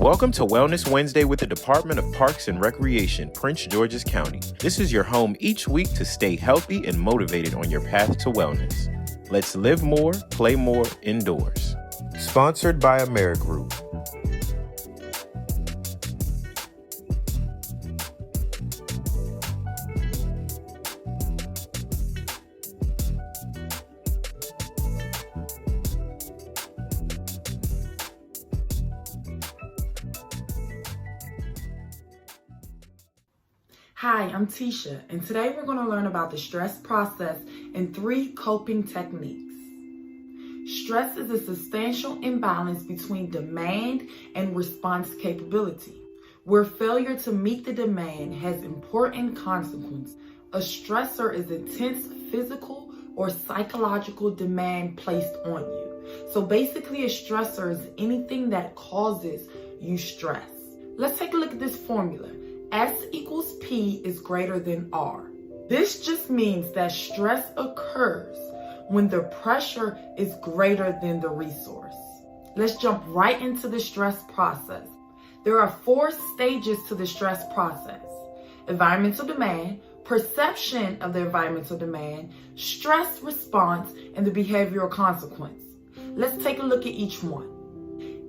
Welcome to Wellness Wednesday with the Department of Parks and Recreation, Prince George's County. This is your home each week to stay healthy and motivated on your path to wellness. Let's live more, play more indoors. Sponsored by Amerigroup. Hi, I'm Tisha, and today we're going to learn about the stress process and 3 coping techniques. Stress is a substantial imbalance between demand and response capability, where failure to meet the demand has important consequences. A stressor is intense physical or psychological demand placed on you. So basically, a stressor is anything that causes you stress. Let's take a look at this formula. S equals P is greater than R. This just means that stress occurs when the pressure is greater than the resource. Let's jump right into the stress process. There are 4 stages to the stress process: environmental demand, perception of the environmental demand, stress response, and the behavioral consequence. Let's take a look at each one.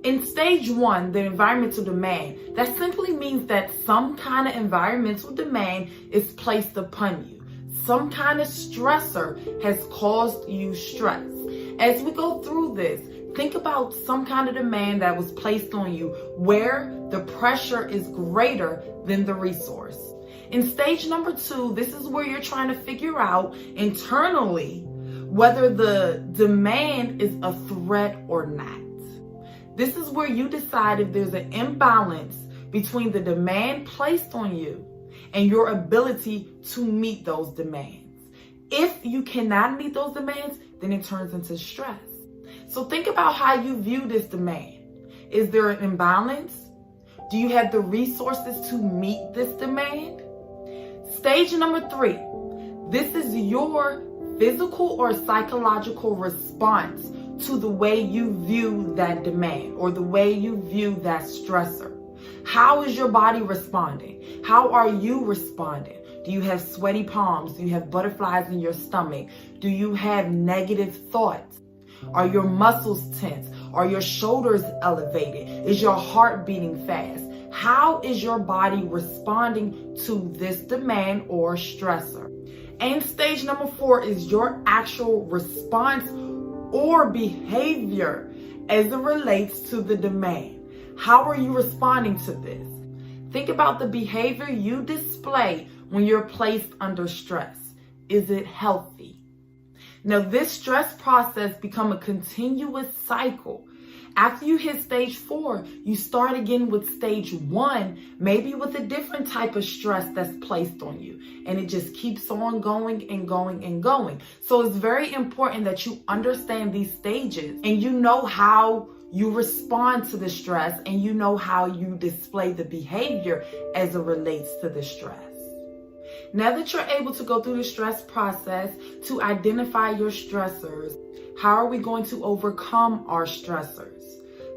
In stage 1, the environmental demand, that simply means that some kind of environmental demand is placed upon you. Some kind of stressor has caused you stress. As we go through this, think about some kind of demand that was placed on you where the pressure is greater than the resource. In stage number 2, this is where you're trying to figure out internally whether the demand is a threat or not. This is where you decide if there's an imbalance between the demand placed on you and your ability to meet those demands. If you cannot meet those demands, then it turns into stress. So think about how you view this demand. Is there an imbalance? Do you have the resources to meet this demand? Stage number 3. This is your physical or psychological response to the way you view that demand or the way you view that stressor. How is your body responding? How are you responding? Do you have sweaty palms? Do you have butterflies in your stomach? Do you have negative thoughts? Are your muscles tense? Are your shoulders elevated? Is your heart beating fast? How is your body responding to this demand or stressor? And stage number 4 is your actual response or behavior as it relates to the demand. How are you responding to this? Think about the behavior you display when you're placed under stress. Is it healthy? Now, this stress process becomes a continuous cycle. After you hit stage 4, you start again with stage 1, maybe with a different type of stress that's placed on you. And it just keeps on going and going and going. So it's very important that you understand these stages and you know how you respond to the stress and you know how you display the behavior as it relates to the stress. Now that you're able to go through the stress process to identify your stressors, how are we going to overcome our stressors?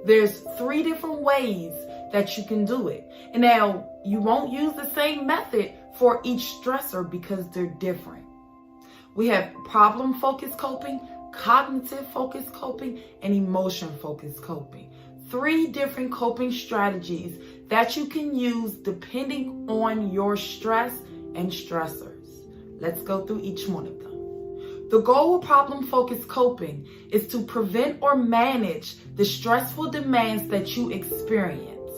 There's 3 different ways that you can do it. And now you won't use the same method for each stressor because they're different. We have problem-focused coping, cognitive-focused coping, and emotion-focused coping. 3 different coping strategies that you can use depending on your stress and stressors. Let's go through each one of them. The goal of problem-focused coping is to prevent or manage the stressful demands that you experience.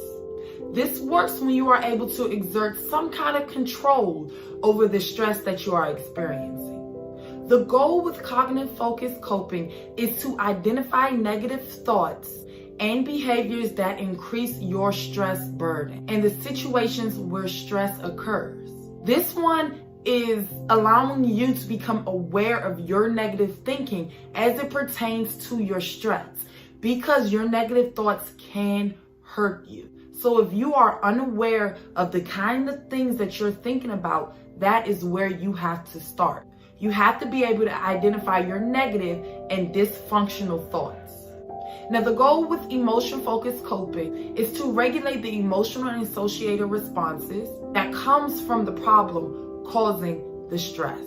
This works when you are able to exert some kind of control over the stress that you are experiencing. The goal with cognitive-focused coping is to identify negative thoughts and behaviors that increase your stress burden and the situations where stress occurs. This one is allowing you to become aware of your negative thinking as it pertains to your stress, because your negative thoughts can hurt you. So if you are unaware of the kind of things that you're thinking about, that is where you have to start. You have to be able to identify your negative and dysfunctional thoughts. Now, the goal with emotion-focused coping is to regulate the emotional and associated responses that comes from the problem causing the stress.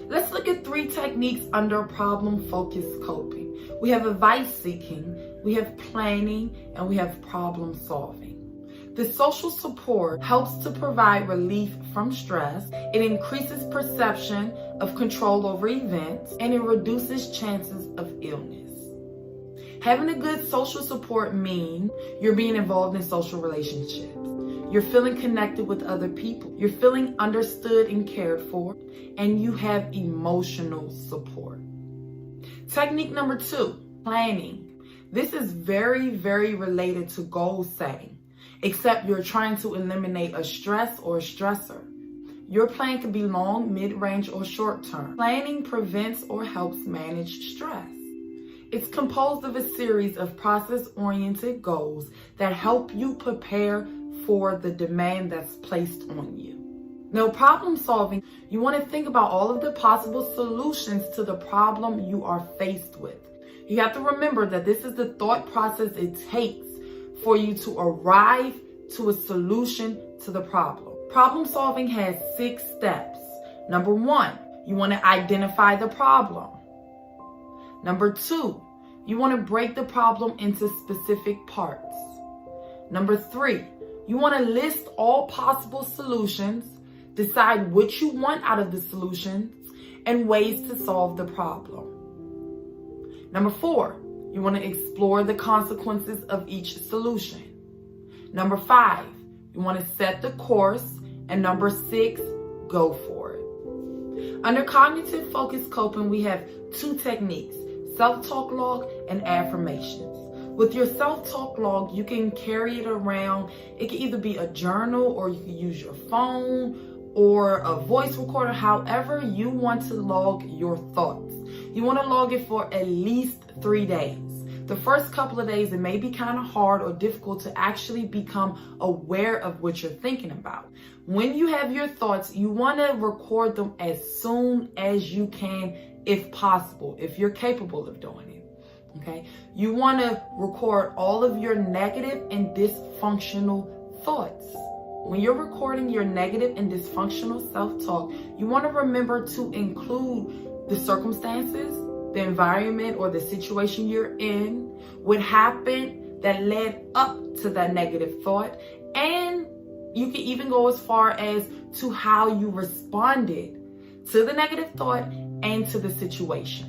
Let's look at 3 techniques under problem-focused coping. We have advice-seeking, we have planning, and we have problem-solving. The social support helps to provide relief from stress. It increases perception of control over events, and it reduces chances of illness. Having a good social support means you're being involved in social relationships. You're feeling connected with other people. You're feeling understood and cared for, and you have emotional support. Technique number 2, planning. This is very, very related to goal setting, except you're trying to eliminate a stress or a stressor. Your plan can be long, mid-range, or short-term. Planning prevents or helps manage stress. It's composed of a series of process-oriented goals that help you prepare for the demand that's placed on you. Now, problem solving, you want to think about all of the possible solutions to the problem you are faced with. You have to remember that this is the thought process it takes for you to arrive to a solution to the problem. Problem solving has 6 steps. Number 1, you want to identify the problem. Number 2, you want to break the problem into specific parts. Number 3, you want to list all possible solutions, decide what you want out of the solutions, and ways to solve the problem. Number 4, you want to explore the consequences of each solution. Number 5, you want to set the course. And number 6, go for it. Under cognitive focused coping, we have 2 techniques, self-talk log and affirmations. With your self-talk log, you can carry it around. It can either be a journal, or you can use your phone or a voice recorder, however you want to log your thoughts. You want to log it for at least 3 days. The first couple of days, it may be kind of hard or difficult to actually become aware of what you're thinking about. When you have your thoughts, you want to record them as soon as you can, if possible, if you're capable of doing it. Okay? You want to record all of your negative and dysfunctional thoughts. When you're recording your negative and dysfunctional self-talk, you want to remember to include the circumstances, the environment or the situation you're in, what happened that led up to that negative thought, and you can even go as far as to how you responded to the negative thought and to the situation.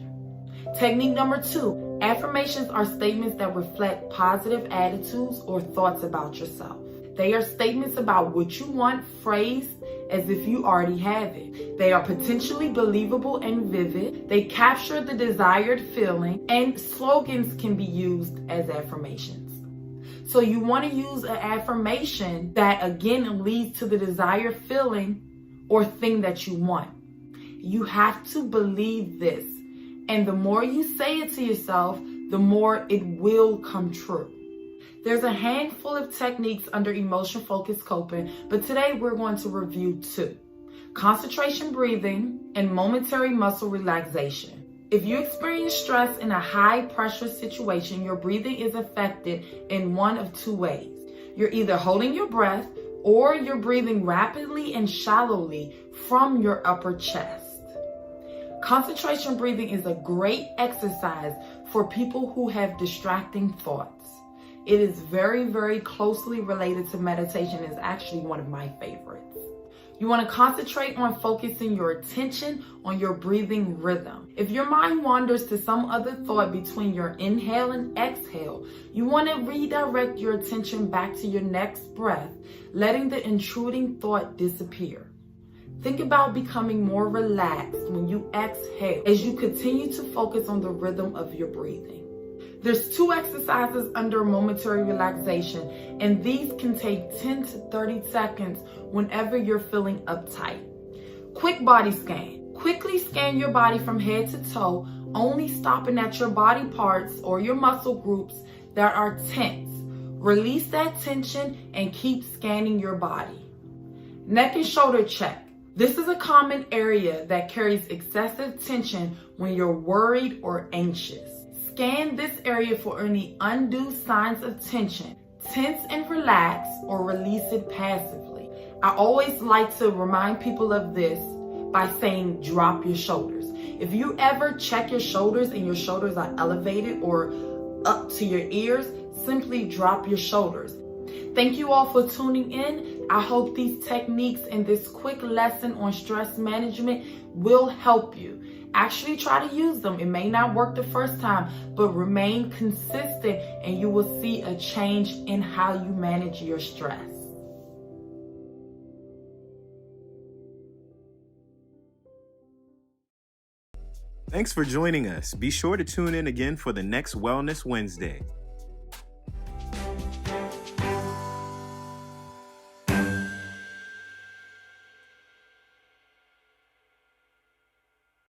Technique number 2, affirmations are statements that reflect positive attitudes or thoughts about yourself. They are statements about what you want, phrased as if you already have it. They are potentially believable and vivid. They capture the desired feeling, and slogans can be used as affirmations. So you want to use an affirmation that again leads to the desired feeling or thing that you want. You have to believe this. And the more you say it to yourself, the more it will come true. There's a handful of techniques under emotion-focused coping, but today we're going to review 2. Concentration breathing and momentary muscle relaxation. If you experience stress in a high-pressure situation, your breathing is affected in one of 2 ways. You're either holding your breath or you're breathing rapidly and shallowly from your upper chest. Concentration breathing is a great exercise for people who have distracting thoughts. It is very, very closely related to meditation. It's actually one of my favorites. You want to concentrate on focusing your attention on your breathing rhythm. If your mind wanders to some other thought between your inhale and exhale, you want to redirect your attention back to your next breath, letting the intruding thought disappear. Think about becoming more relaxed when you exhale as you continue to focus on the rhythm of your breathing. There's 2 exercises under momentary relaxation, and these can take 10 to 30 seconds whenever you're feeling uptight. Quick body scan. Quickly scan your body from head to toe, only stopping at your body parts or your muscle groups that are tense. Release that tension and keep scanning your body. Neck and shoulder check. This is a common area that carries excessive tension when you're worried or anxious. Scan this area for any undue signs of tension. Tense and relax, or release it passively. I always like to remind people of this by saying drop your shoulders. If you ever check your shoulders and your shoulders are elevated or up to your ears, simply drop your shoulders. Thank you all for tuning in. I hope these techniques and this quick lesson on stress management will help you. Actually try to use them. It may not work the first time, but remain consistent and you will see a change in how you manage your stress. Thanks for joining us. Be sure to tune in again for the next Wellness Wednesday.